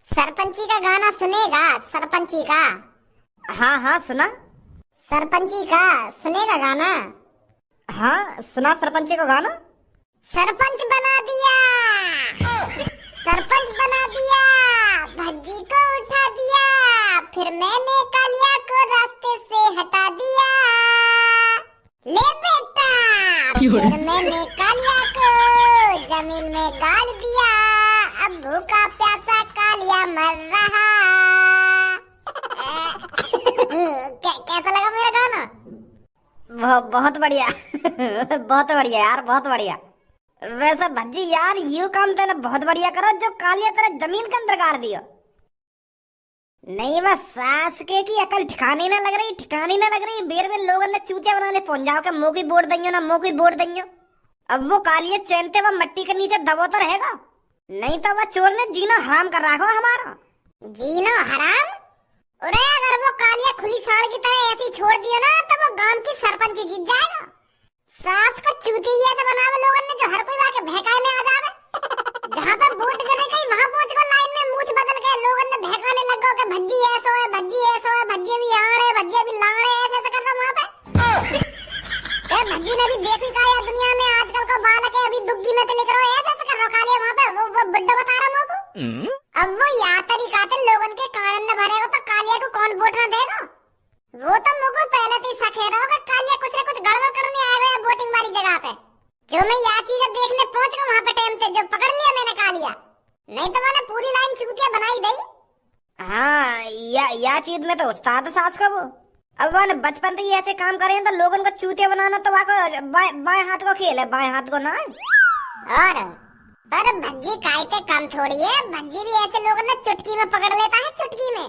सरपंची का गाना सुनेगा? सरपंची का? हाँ हाँ सुना। सरपंची का सुनेगा गाना? हाँ सुना सरपंची का गाना। सरपंच बना दिया, सरपंच बना दिया, भज्जी को उठा दिया, फिर मैंने कालिया को रास्ते से हटा दिया। ले बेटा, फिर मैंने कालिया को जमीन में गाड़ दिया, अब भूखा प्यासा कालिया मर रहा। कैसा लगा मेरा गाना? बहुत बढ़िया बहुत बढ़िया यार, बहुत बढ़िया। वैसे भज्जी यार, यू काम तेने बहुत बढ़िया करा जो कालिया तेरे जमीन के अंदर गाड़ दिया। नहीं बस सास के की अकल ठिकानी ना लग रही, ठिकानी ना लग रही। बेर बेर लोगों ने चूतिया बनाने पहुंच जाओ के मुंह की बोर्ड दइयो ना, मुंह की बोर्ड दइयो। अब वो कालिया चैनते वह मट्टी के नीचे दबो तो रहेगा, नहीं तो वह चोर ने जीना हराम कर रखा हमारा। जीना हराम? अरे अगर वो कालिया खुली साड़ की तरह ऐसे ही छोड़ दिया ना तो वो गांव की सरपंच जीत जाएगा। सास को चूती ऐसे बनावे लोगों ने जो हर कोई आके बहकाए में आ जावे। जहाँ पे वोट गिरने गई वहाँ पहुँच गए लाइन में मूछ बदल के लोगों ने बहकाने लग गए कि भज्जी ऐसा है, भज्जी ऐसा है, भज्जी भी आड़े, भज्जी भी लाड़े, ऐसे ऐसे कर रहा वहाँ पे। भज्जी ने भी देखी का यार दुनिया में आजकल को बालक है, अभी दुग्गी में तो लिख रहा है, ऐसे ऐसे कर रहा कालिया वहाँ पे। वो बुड्ढा बता रहा मुझको। अब वो या तरीका से लोगों के कान न भरेगा तो कालिया को कौन वोट न देगा? वो तो मुझको पहले से ही शक है रहा कालिया कुछ न कुछ गड़बड़ करने आएगा या वोटिंग वाली जगह पे। जो मैं या चीज देखने पहुंच गया वहाँ पे टाइम से, जो पकड़ लिया मैंने कालिया, नहीं तो मैंने पूरी लाइन चूतिया बनाई दी। हाँ या चीज में तो उस्ताद सास का वो। अब वो बचपन से ही ऐसे काम करे तो लोगों को चूतिया बनाना तो वहाँ बाएं हाथ को खेल है, बाएं हाथ को ना। और पर भज्जी कायते कम थोड़ी है, भज्जी भी ऐसे लोगों ने चुटकी में पकड़ लेता है, चुटकी में।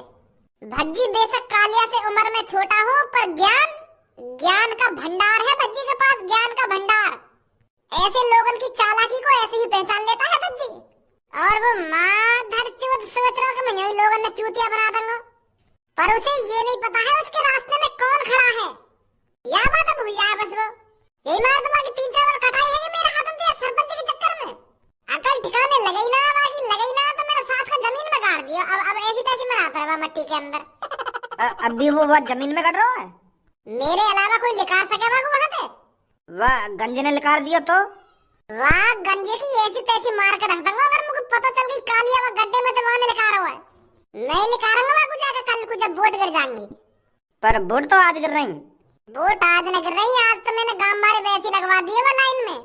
भज्जी बेशक कालिया से उम्र में छोटा हो पर ज्ञान का भंडार है भज्जी के पास, ज्ञान का भंडार। ऐसे लोगों की चालाकी को ऐसे ही पहचान लेता है भज्जी। और वो माधर चूत सोच रहा कि मैं यही लोगों ने चूतिया बना दूंगा, पर उसे ये नहीं पता है उसके रास्ते में कौन खड़ा है। यह बात भूल जाए बस वो। यही मार दूंगा कि 3-4 बार कटाई है मेरे हाथों से सरपंच के चक्कर में। अकल ठिकाने लगई ना तो मेरा सास का जमीन में गाड़ दिया। अब ऐसी तैसी मराता रहा मट्टी के अंदर। अभी वो जमीन में गड़ रहा है। मेरे अलावा कोई लिखा सकेगा वहाँ पे? वाह गंजे ने लिखा दिया तो? वाह गंजे की ऐसी तैसी मार के रख दूंगा अगर मुझे पता चल गई कालिया वो गड्ढे में तो वहाँ ने लिखा रहा है। नहीं लिखा रहा वहाँ जाकर कल को जब वोट गिर जाएंगी। पर वोट तो आज गिर रही। वोट आज न गिर रही, आज तो मैंने गाँव मारे वैसी लगवा दिए वो लाइन में,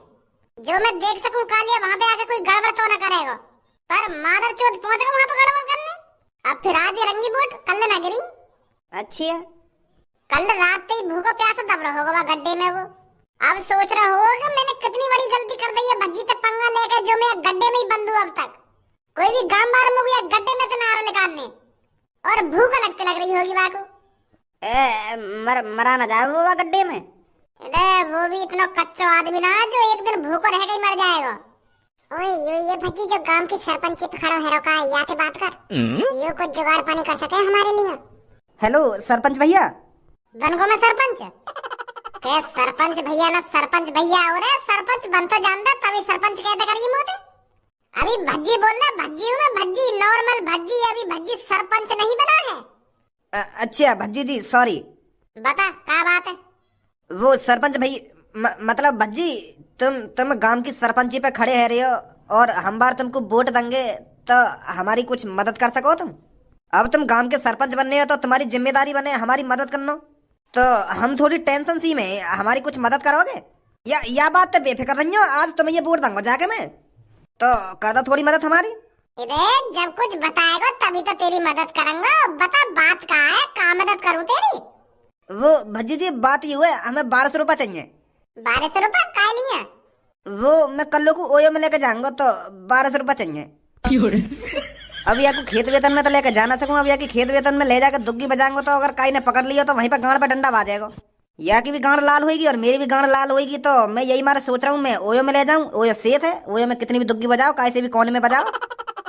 जो मैं देख सकूं कालिया वहाँ पे आके कोई गड़बड़ तो न करेगा। पर मादर चोद पहुँच गया वहाँ पे गड़बड़ करने। अब फिर आज ही रंगी वोट, कल न गिरी। अच्छी है। कल रात ही भूखा प्यासा दब रहा होगा गड्ढे में वो। अब सोच रहा होगा कि मैंने कितनी बड़ी गलती कर दी है भज्जी तक पंगा लेकर, जो मैं गड्ढे में ही बंद हूँ अब तक। कोई भी गांव बार मुझे या गड्ढे में तो नारो निकालने, और भूख लगती लग रही होगी वाको। मरा न जाए वो गड्ढे में। अरे वो भी इतना कच्चा आदमी ना जो एक दिन भूखा रह गई मर जाएगा। ओए ये भज्जी जो गांव की सरपंच पे खड़ा है रोका, या से बात कर। ये कुछ जुगाड़ पानी कर सके हमारे लिए। हेलो सरपंच भैया। बन गो मैं सरपंच? क्या सरपंच भैया ना सरपंच भैया हो रहे, सरपंच बन तो जानता तभी सरपंच कहते करिए मुझे। अभी भज्जी बोलना, भज्जी हूँ मैं, भज्जी नॉर्मल भज्जी, अभी भज्जी सरपंच नहीं बना है। अच्छा भज्जी जी सॉरी। बता क्या बात है? वो सरपंच भाई मतलब भज्जी तुम गांव की सरपंची पे खड़े है रहे हो और हम बार तुमको वोट देंगे तो हमारी कुछ मदद कर सको तुम। अब तुम गांव के सरपंच बनने हो तो तुम्हारी जिम्मेदारी बने हमारी मदद करना। तो हम थोड़ी टेंशन सी में, हमारी कुछ मदद करोगे? या बात तो बेफिक्र रही हो, आज तुम्हें ये वोट दूंगा जाके मैं, तो कर दो थोड़ी मदद हमारी। जब कुछ बताएगा तभी तो तेरी मदद करूंगा। बता बात का है, क्या मदद करूँ तेरी? वो भज्जी जी बात ये हुआ, हमें 1200 रुपए चाहिए। 1200 रुपए का लिए? वो मैं कल को ओयो में लेके जाऊंगा तो 1200 रुपए चाहिए। अब या को खेत वेतन में तो लेके जाना सकूं, अब या की खेत वेतन में ले जाकर दुग्गी बजाऊंगा तो अगर काई ने पकड़ लिया तो वहीं पर गांड पे डंडा बाजेगा। या की भी गांड लाल होगी और मेरी भी गांड लाल होगी। तो मैं यही मारे सोच रहा हूँ मैं ओयो में ले जाऊं, ओयो सेफ है, ओयो में कितनी भी दुग्गी बजाओ, काय से भी कोने में बजाओ।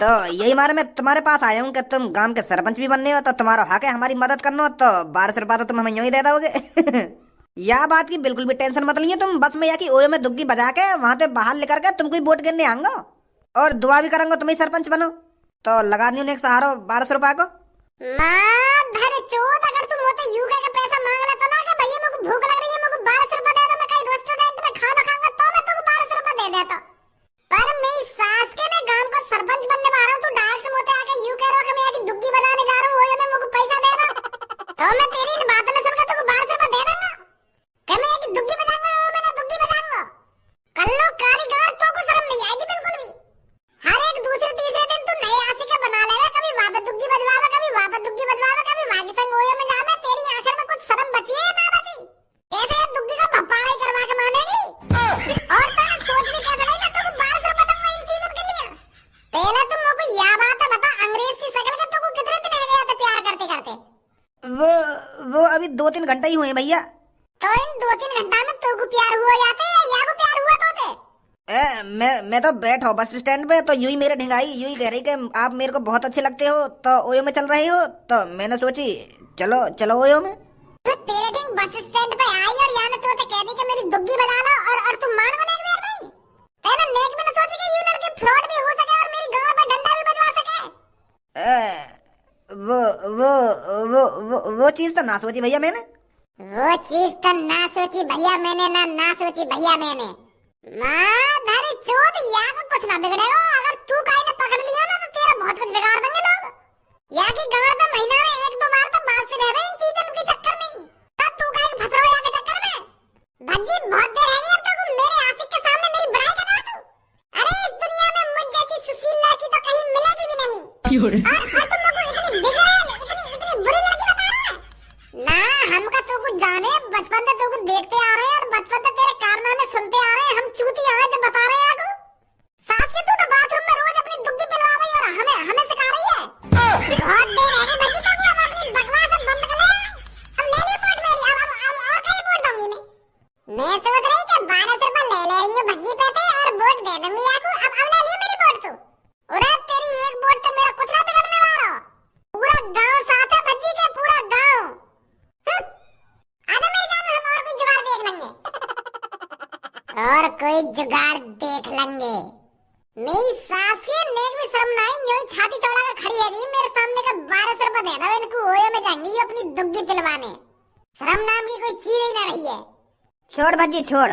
तो यही मारे मैं तुम्हारे पास आया हूँ कि तुम गांव के सरपंच भी बनने हो तो तुम्हारा हक है हमारी मदद करना, तो 1200 रुपया तो तुम हमें यूं ही दे दोगे। या बात की बिल्कुल भी टेंशन मत लीजिए तुम, बस मैं या की ओयो में दुग्गी बजा के वहां से बाहर लेकर के तुमको ही वोट गिरने आऊंगा और दुआ भी करूंगा तुम ही सरपंच बनो। तो लगा दी उन्हें एक सहारो 1200 रुपया को। माँ धर चोद, अगर तुम होते यूके का पैसा मांग रहा तो ना कि भैया मेरे को भूख लग रही है, मेरे को 1200 रुपया दे दो, मैं कहीं रेस्टोरेंट में खाना खाऊंगा तो मैं तुमको 1200 रुपया दे देता। पर मेरी सास के मैं गांव का सरपंच बनने वाला हूँ, तू डायरेक्ट मुझे आके यूं कह रहा कि मैं आके दुग्गी बनाने जा रहा हूँ, वो मैं मेरे को पैसा दे दो तो मैं तेरी इन बातों में सुनकर तुमको 1200 रुपया दे दूंगा कि मैं आके दुग्गी बजाऊंगा, मैंने दुग्गी बजाऊंगा। कल लो कारीगर तो को शर्म नहीं आएगी बिल्कुल भी। हर एक दूसरे तीसरे दिन तू नए आशिक बना ले रहा, कभी वहां पे दुग्गी बजवावे, कभी वहां पे दुग्गी बजवावे, कभी वहां के संग ओयो में जावे। तेरी आखिर में कुछ शर्म बची है ना बची? कैसे ये दुग्गी का भप्पाड़ा ही करवा के मानेगी? और तूने सोच भी कैसे ली ना तुमको 1200 रुपया दूंगा इन चीजों के लिए? पहले तुम मेरे को यह बात बता, अंग्रेज की शकल का तुमको कितने दिन हो गए थे प्यार करते करते? वो अभी 2-3 घंटा ही हुए भैया। तो इन 2-3 घंटा में तुमको प्यार हुआ जाते या को प्यार हुआ तो थे? मैं तो बैठो बस स्टैंड पे, तो यूं ही मेरे ढिंगाई यूं ही कह रही कि आप मेरे को बहुत अच्छे लगते हो, तो ओयो में चल रहे हो, तो मैंने सोची चलो चलो ओयो में। तो तेरे दिन बस स्टैंड पे आई और यहाँ तो कह दी कि मेरी दुग्गी बजा लो, और तुम मान को नेक देर नहीं? तेरे नेक में सोची कि यूं लड़की फ्रॉड भी हो सके और मेरी गांव पे डंडा भी बजवा सके। वो चीज तो ना सोची भैया मैंने। वो चीज तो ना सोची भैया मैंने, ना सोची भैया मैंने। माँ धरी चोद, या तो कुछ ना बिगड़ेगा, अगर तू कहीं ने पकड़ लिया ना तो तेरा बहुत कुछ बिगाड़ देंगे लोग। या की गांव में महीना में 1-2 बार तो बात से रह इन चीजों के चक्कर में, तब तू कहीं फंस रहा है के चक्कर में। भज्जी बहुत देर है अब तक मेरे आशिक के सामने मेरी बड़ाई कर रहा तू। अरे इस दुनिया में मुझ जैसी सुशील लड़की तो कहीं मिलेगी भी नहीं। और तुम लोग इतनी बिगड़ैल, इतनी बुरी लड़की बता रहा है ना? हम का तू कुछ जाने, बचपन से तू कुछ देखते आ रहे हैं और बचपन से तेरे कारनामे सुनते आ रहे हैं, हम चूती आए जो बता रहे हैं आपको। सास के तू तो बाथरूम में रोज अपनी दुग्गी पिलवा रही है और हमें सिखा रही है। बहुत देर है भज्जी तक, अब अपनी बकवास बंद कर ले। अब ले ली रिपोर्ट मेरी, अब और क्या रिपोर्ट दूंगी मैं सोच रही कि 1200 रुपया ले रही हूँ भज्जी पे थे और वोट दे दूंगी आपको। अब ले ली मेरी वोट तू। अरे तेरी एक वोट तो मेरा कुछ ना बिगड़ने वाला, पूरा गांव साथ है भज्जी के, पूरा गांव। आजा मेरी जान, हम और कोई जुगाड़ देख लेंगे, और कोई जुगाड़ देख लेंगे। मेरी सास की नेक भी शर्म नहीं, यूं ही छाती चौड़ा कर खड़ी है मेरे सामने का 1200 रुपया दे दो इनको, ओयो में जाएंगी अपनी दुग्गी पिलवाने। शर्म नाम की कोई चीज ही ना रही है। छोड़ भज्जी छोड़,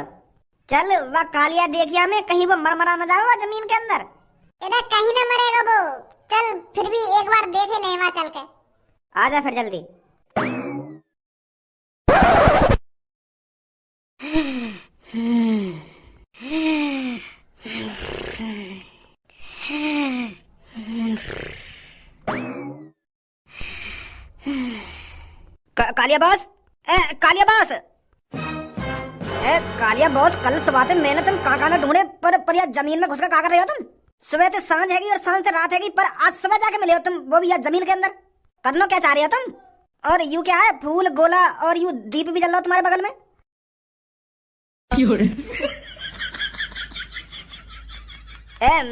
चल वह कालिया देखिया में कहीं वो मरमरा न जाओ जमीन के अंदर। इधर कहीं ना मरेगा वो, चल फिर भी एक बार देख ही ले वहां चल के। आजा फिर जल्दी। Kalia boss, Kalia boss, Kalia boss, कल सुबह से मैंने तुम कहाँ ढूंढे, पर यार जमीन में घुसकर क्या कर रहे हो तुम? सुबह से सांझ हैगी और सांझ से रात हैगी, पर आज सुबह जाके मिले हो तुम, वो भी यार जमीन के अंदर। करना क्या चाह रहे हो तुम? और यू क्या है, फूल गोला और यू दीप भी जल रहा हो तुम्हारे बगल में।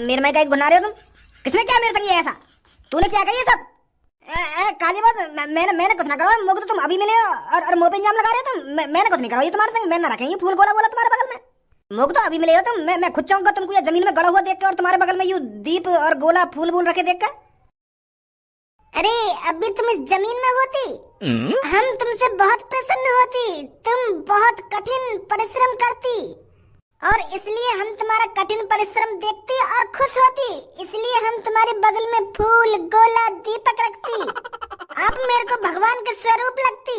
मेरे में क्या गुना रहे हो तुम? किसने क्या मेरे संग ऐसा? तूने क्या कही सब? काली बात, मैंने कुछ ना करा, मुझे तो तुम अभी मिले हो और मुंह पे इंजाम लगा रहे हो तुम। मैंने कुछ नहीं करा, ये तुम्हारे संग मैं ना रखेंगे फूल गोला बोला तुम्हारे बगल में। मुझे तो अभी मिले हो तुम, मैं खुद चाहूंगा तुमको ये जमीन में गड़ा हुआ देख के और तुम्हारे बगल में यू दीप और गोला फूल वूल रखे देख कर। अरे अभी तुम इस जमीन में होती, हम तुमसे बहुत प्रसन्न होती, तुम बहुत कठिन परिश्रम करती और इसलिए हम तुम्हारा कठिन परिश्रम देखती और खुश होती, इसलिए हम तुम्हारे बगल में फूल गोला दीपक रखती। आप मेरे को भगवान के स्वरूप लगती।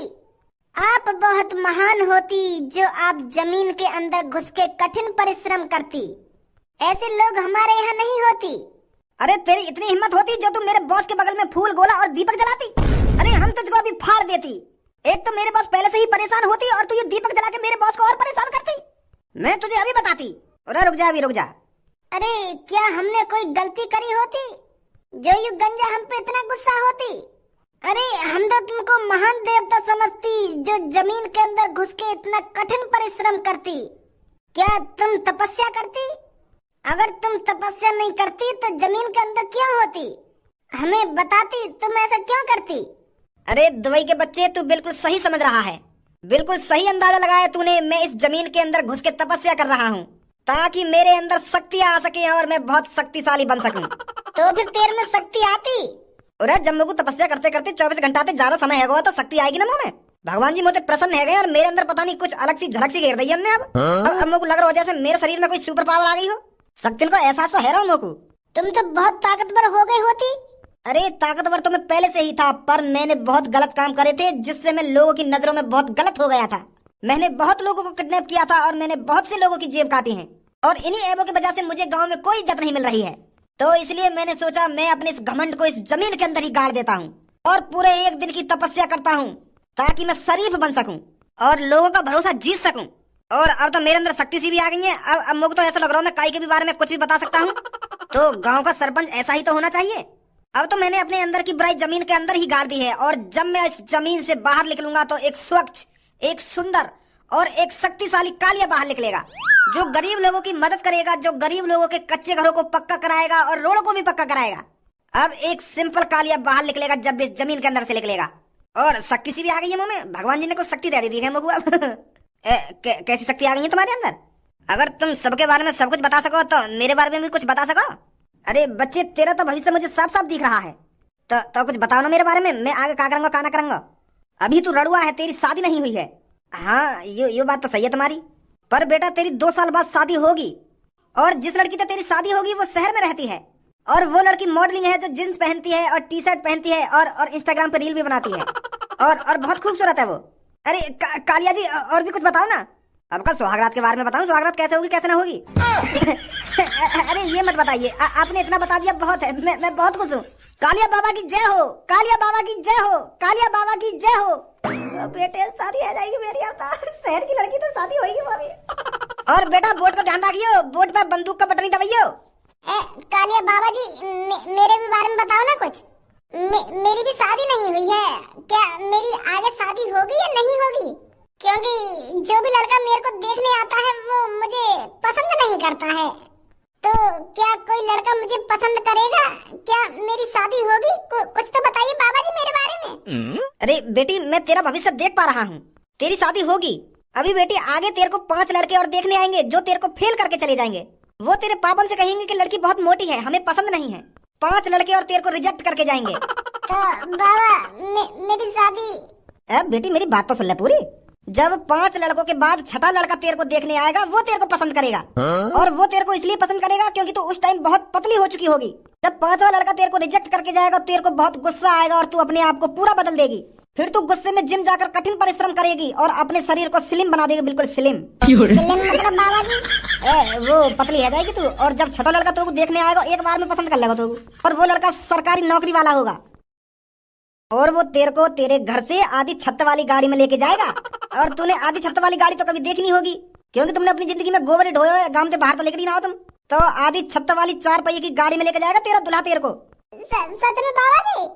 आप बहुत महान होती जो आप जमीन के अंदर घुस के कठिन परिश्रम करती। ऐसे लोग हमारे यहाँ नहीं होती। अरे तेरी इतनी हिम्मत होती जो तुम मेरे बॉस के बगल में फूल गोला और दीपक जलाती? अरे हम तुझको अभी फाड़ देती। एक तो मेरे बॉस पहले से ही परेशान होती और तू ये दीपक जला के मेरे बॉस को और परेशान करती। मैं तुझे अभी बताती। अरे रुक जा, अभी रुक जा। अरे क्या हमने कोई गलती करी होती जो ये गंजा हम पे इतना गुस्सा होती? अरे हम तो तुमको महान देवता समझती जो जमीन के अंदर घुस के इतना कठिन परिश्रम करती। क्या तुम तपस्या करती? अगर तुम तपस्या नहीं करती तो जमीन के अंदर क्यों होती? हमें बताती, तुम ऐसा क्यों करती? अरे दुबई के बच्चे, तू बिल्कुल सही समझ रहा है, बिल्कुल सही अंदाजा लगाया तूने। मैं इस जमीन के अंदर घुस के तपस्या कर रहा हूँ ताकि मेरे अंदर शक्ति आ सके और मैं बहुत शक्तिशाली बन सकूं। तो फिर तेरे में शक्ति आती? अरे जब मेरे को तपस्या करते करते 24 घंटा से ज्यादा समय है तो शक्ति आएगी ना मुंह में। भगवान जी मुझे प्रसन्न है गए और मेरे अंदर पता नहीं कुछ अलग सी झलक सी घेर दी हमने। अब मेरे को लग रहा हो जैसे मेरे शरीर में कोई सुपर पावर आ गई हो। शक्ति को एहसास तो है रहा मेरे को। तुम तो बहुत ताकतवर हो गई होती। अरे ताकतवर तो मैं पहले से ही था, पर मैंने बहुत गलत काम करे थे जिससे मैं लोगों की नजरों में बहुत गलत हो गया था। मैंने बहुत लोगों को किडनैप किया था और मैंने बहुत से लोगों की जेब काटी है और इन्हीं ऐबों की वजह से मुझे गाँव में कोई इज्जत नहीं मिल रही है। तो इसलिए मैंने सोचा मैं अपने इस घमंड को इस जमीन के अंदर ही गाड़ देता हूँ और पूरे 1 दिन की तपस्या करता हूँ ताकि मैं शरीफ बन सकूं और लोगों का भरोसा जीत सकूं। और अब तो मेरे अंदर शक्ति सी भी आ गई है। अब मुझे तो ऐसा लग रहा है मैं काई के भी बारे में कुछ भी बता सकता हूँ। तो गांव का सरपंच ऐसा ही तो होना चाहिए। अब तो मैंने अपने अंदर की बुराई जमीन के अंदर ही गाड़ दी है और जब मैं इस जमीन से बाहर निकलूंगा तो एक स्वच्छ, एक सुंदर और एक शक्तिशाली कालिया बाहर निकलेगा जो गरीब लोगों की मदद करेगा, जो गरीब लोगों के कच्चे घरों को पक्का कराएगा और रोडों को भी पक्का कराएगा। अब एक सिंपल कालिया बाहर निकलेगा जब इस जमीन के अंदर से निकलेगा। और शक्ति सी भी आ गई है मुंह में। भगवान जी ने कुछ शक्ति दे दी है मुझको। कैसी शक्ति आ गई है तुम्हारे अंदर? अगर तुम सबके बारे में सब कुछ बता सको तो मेरे बारे में भी कुछ बता सको। अरे बच्चे तेरा तो भविष्य मुझे साफ साफ दिख रहा है। तो कुछ बताओ ना मेरे बारे में, मैं आगे क्या करूंगा क्या ना करूंगा। अभी तू रड़ुआ है, तेरी शादी नहीं हुई है। हाँ ये बात तो सही है तुम्हारी, पर बेटा तेरी 2 साल बाद शादी होगी और जिस लड़की से तेरी शादी होगी वो शहर में रहती है और वो लड़की मॉडलिंग है जो जींस पहनती है और टी शर्ट पहनती है और इंस्टाग्राम पे रील भी बनाती है और बहुत खूबसूरत है वो। अरे कालिया जी और भी कुछ बताओ ना। अब कल सुहागरात के बारे में बताऊं, सुहागरात कैसे होगी कैसे ना होगी। अरे ये मत बताइए, आपने इतना बता दिया बहुत है। मैं बहुत खुश हूँ। कालिया बाबा की जय हो, कालिया बाबा की जय हो, कालिया बाबा की जय हो। तो बेटे शादी आ जाएगी मेरी। अब तो शहर की लड़की तो शादी होगी भाभी। और बेटा बोट का ध्यान रखियो, बोट पे बंदूक का बटन नहीं दबाइयो। कालिया बाबा जी मेरे भी बारे में बताओ ना कुछ। मेरी भी शादी नहीं हुई है, क्या मेरी आगे शादी होगी या नहीं होगी? क्योंकि जो भी लड़का मेरे को देखने आता है वो मुझे पसंद नहीं करता है। तो क्या कोई लड़का मुझे पसंद करेगा? क्या मेरी शादी होगी? कुछ तो बताइए बाबा जी मेरे बारे में। अरे बेटी मैं तेरा भविष्य देख पा रहा हूँ, तेरी शादी होगी। अभी बेटी आगे तेरे को 5 लड़के और देखने आएंगे जो तेरे को फेल करके चले जाएंगे। वो तेरे पापन से कहेंगे कि लड़की बहुत मोटी है, हमें पसंद नहीं है। 5 लड़के और तेरे को रिजेक्ट करके जाएंगे। तो बाबा मेरी शादी। अब बेटी मेरी बात तो सुन ले पूरी। जब 5 लड़कों के बाद 6ठा लड़का तेरे को देखने आएगा वो तेरे को पसंद करेगा। और वो तेरे को इसलिए पसंद करेगा क्योंकि तू उस टाइम बहुत पतली हो चुकी होगी। जब 5वां लड़का तेरे को रिजेक्ट करके जाएगा तेरे को बहुत गुस्सा आएगा और तू अपने आप को पूरा बदल देगी। फिर तू गुस्से में जिम जाकर कठिन परिश्रम करेगी और अपने शरीर को स्लिम बना देगी, बिल्कुल स्लिम। मतलब बाबा जी वो पतली है जाएगी तू। और जब 6ठा लड़का तू देखने आएगा एक बार में पसंद कर लेगा तू। और वो लड़का सरकारी नौकरी वाला होगा और वो तेरे को तेरे घर से आधी छत वाली गाड़ी में लेके जाएगा। और तूने आधी छत वाली गाड़ी तो कभी देखनी होगी क्योंकि तुमने अपनी जिंदगी में गोबर ढोया है, गांव से बाहर तो लेकर ही ना हो तुम। तो आधी छत वाली 4 पहिए की गाड़ी में लेके जाएगा तेरा दूल्हा तेरे को। सच में बाबा जी?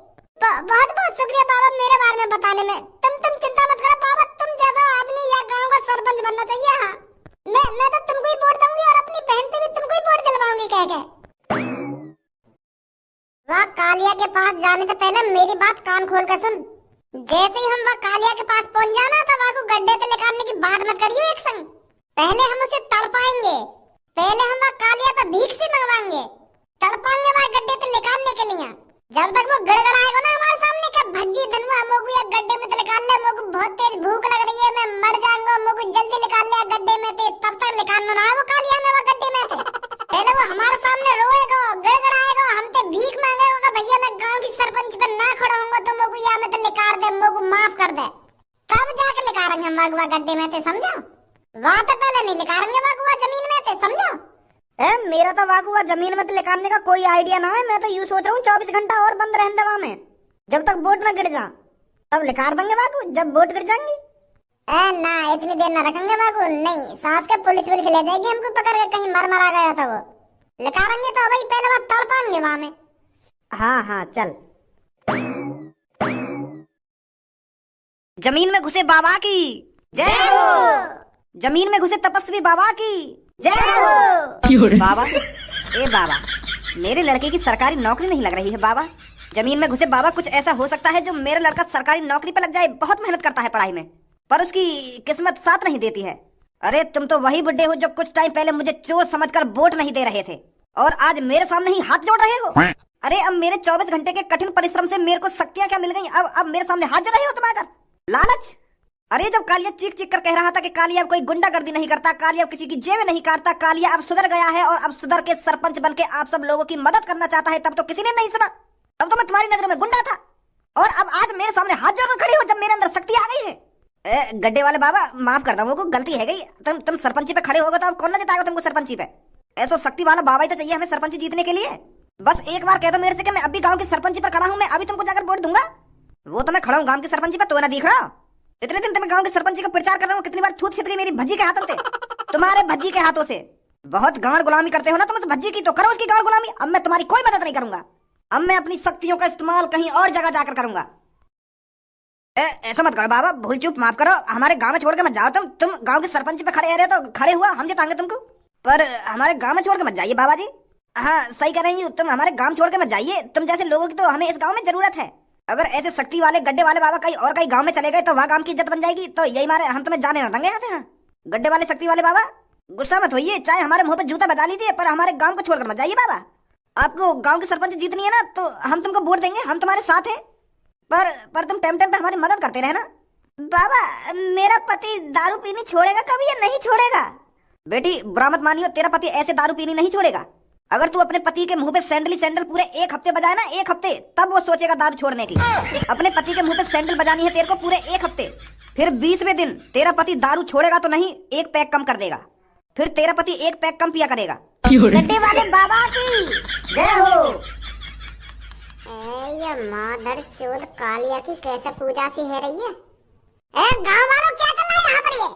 बहुत बहुत शुक्रिया बाबा मेरे बारे में बताने में। तुम चिंता मत करो बाबा, तुम जैसा आदमी या गांव का सरपंच बनना चाहिए। हाँ मैं तो तुमको ही वोट दूंगी और अपनी बहन से भी तुमको ही वोट दिलवाऊंगी कह के। वहाँ कालिया के पास जाने से पहले मेरी बात कान खोल कर सुन। जैसे ही हम वहाँ कालिया के पास पहुँच जाना तो वहाँ को गड्ढे से निकालने की बात मत करियो एक संग। पहले हम उसे तड़पाएंगे, पहले हम वहाँ कालिया पे भीख से मंगवाएंगे, तड़पाएंगे वहाँ गड्ढे से निकालने के लिए। जब तक वो गड़गड़ाएगा ना हमारे सामने क्या भज्जी धनुआ मोगू या गड्ढे में निकाल ले, मोगू बहुत तेज भूख लग रही है, मैं मर जाऊंगा, मोगू जल्दी निकाल ले गड्ढे में से। तब तक निकालना ना है वो कालिया में वो गड्ढे में से। पहले वो हमारे सामने रोएगा, गड़गड़ाएगा, हमसे भीख मांगेगा, भैया मैं गांव की सरपंच पे ना खड़ा होऊंगा तो मोगू या मैं तो निकाल दे, मोगू माफ कर दे। तब जाकर निकालेंगे हम वागुआ गड्ढे में से, समझो? वहाँ तो पहले नहीं निकालेंगे वागुआ जमीन में से, समझो? मेरा तो वागुआ जमीन में निकालने का कोई आइडिया ना है। मैं तो यूं सोच रहा हूँ 24 घंटा और बंद रहने दवा में, जब तक बोट न गिर जा तब निकाल देंगे वागु। जब बोट गिर जाएंगी ना इतनी देर ना रखेंगे वागु। नहीं सास के पुलिस ले जाएगी हमको पकड़ के, कहीं मर मरा गया था वो। निकालेंगे तो वही पहले बात तड़पाएंगे वहाँ में। हाँ चल। जमीन में घुसे बाबा की जय हो, जमीन में घुसे तपस्वी बाबा की जय हो। बाबा ए बाबा, मेरे लड़के की सरकारी नौकरी नहीं लग रही है बाबा। जमीन में घुसे बाबा, कुछ ऐसा हो सकता है जो मेरा लड़का सरकारी नौकरी पे लग जाए। बहुत मेहनत करता है पढ़ाई में पर उसकी किस्मत साथ नहीं देती है। अरे तुम तो वही बुड्ढे हो जो कुछ टाइम पहले मुझे चोर समझकर वोट नहीं दे रहे थे और आज मेरे सामने ही हाथ जोड़ रहे हो। अरे अब मेरे 24 घंटे के कठिन परिश्रम से मेरे को शक्तियां क्या मिल गई? अब मेरे सामने हाथ जो रहे हो तुम आकर लालच। अरे जब कालिया चीख चीख कर कह रहा था कि कालिया अब कोई गुंडागर्दी नहीं करता, कालिया अब किसी की जेब नहीं काटता, कालिया अब सुधर गया है और अब सुधर के सरपंच बन के आप सब लोगों की मदद करना चाहता है, तब तो किसी ने नहीं सुना। तब तो मैं तुम्हारी नजरों में गुंडा था और अब आज मेरे सामने हाथ जोड़कर खड़ी हो जब मेरे अंदर शक्ति आ गई है। गड्ढे वाले बाबा माफ कर दो, वो गलती है गई। तुम सरपंची पे खड़े होगे तो अब कौन ना जिताएगा तुमको सरपंची पे? ऐसा शक्ति वाला बाबा ही तो चाहिए हमें सरपंची जीतने के लिए। बस एक बार कह दो मेरे से कि मैं अभी गांव की सरपंची पर खड़ा हूं, मैं अभी तुमको जाकर वोट दूंगा। वो तो मैं खड़ा हूं गांव की सरपंची पर, तो ना दिख रहा। इतने दिन तो मैं गांव की सरपंची का प्रचार कर रहा हूं, कितनी बार थूत छिट गई मेरी भज्जी के हाथों से, तुम्हारे भज्जी के हाथों से। बहुत गांड गुलामी करते हो ना तुम उस भज्जी की, तो करो उसकी गांड गुलामी। अब मैं तुम्हारी कोई मदद नहीं करूंगा, अब मैं अपनी शक्तियों का इस्तेमाल कहीं और जगह जाकर करूंगा। ऐसा मत करो बाबा, भूल चूक माफ करो, हमारे गांव में छोड़ के मत जाओ। तुम गांव के सरपंच पे खड़े रहे तो खड़े हुआ, हम जिताएंगे तुमको, पर हमारे गांव में छोड़ के मत जाइए बाबा जी। हाँ सही कह रही हूँ, तुम हमारे गांव छोड़ के मत जाइए। तुम जैसे लोगों की तो हमें इस गांव में जरूरत है। अगर ऐसे शक्ति वाले गड्ढे वाले बाबा कहीं गांव में चले गए तो वहाँ गांव की इज्जत बन जाएगी। तो यही मारे हम तुम्हें जाने ना देंगे यहाँ से। हाँ गड्ढे वाले शक्ति वाले बाबा गुस्सा मत होइए, चाहे हमारे मुंह पे जूता बजा लीजिए, पर हमारे गांव को छोड़कर मत जाइए बाबा। आपको गांव की सरपंच जीतनी है ना, तो हम तुमको वोट देंगे, हम तुम्हारे साथ हैं, पर तुम टाइम टाइम पे हमारी मदद करते रहना। बाबा मेरा पति दारू पीनी छोड़ेगा कभी या नहीं छोड़ेगा? बेटी बुरा मत मानियो, तेरा पति ऐसे दारू पीनी नहीं छोड़ेगा। अगर तू अपने पति के मुंह पे सैंडल पूरे 1 हफ्ते बजाए ना, 1 हफ्ते, तब वो सोचेगा दारू छोड़ने की। अपने पति के मुंह पे सैंडल बजानी है तेरे को पूरे 1 हफ्ते, फिर 20वें दिन तेरा पति दारू छोड़ेगा तो नहीं, 1 पैक कम कर देगा, फिर तेरा पति 1 पैक कम पिया करेगा। गड्ढे वाले बाबा की जय हो। ये मादर चोद कालिया की कैसे पूजा सी है रही है। गाँव वालों क्या कर रहा है यहाँ पर ये?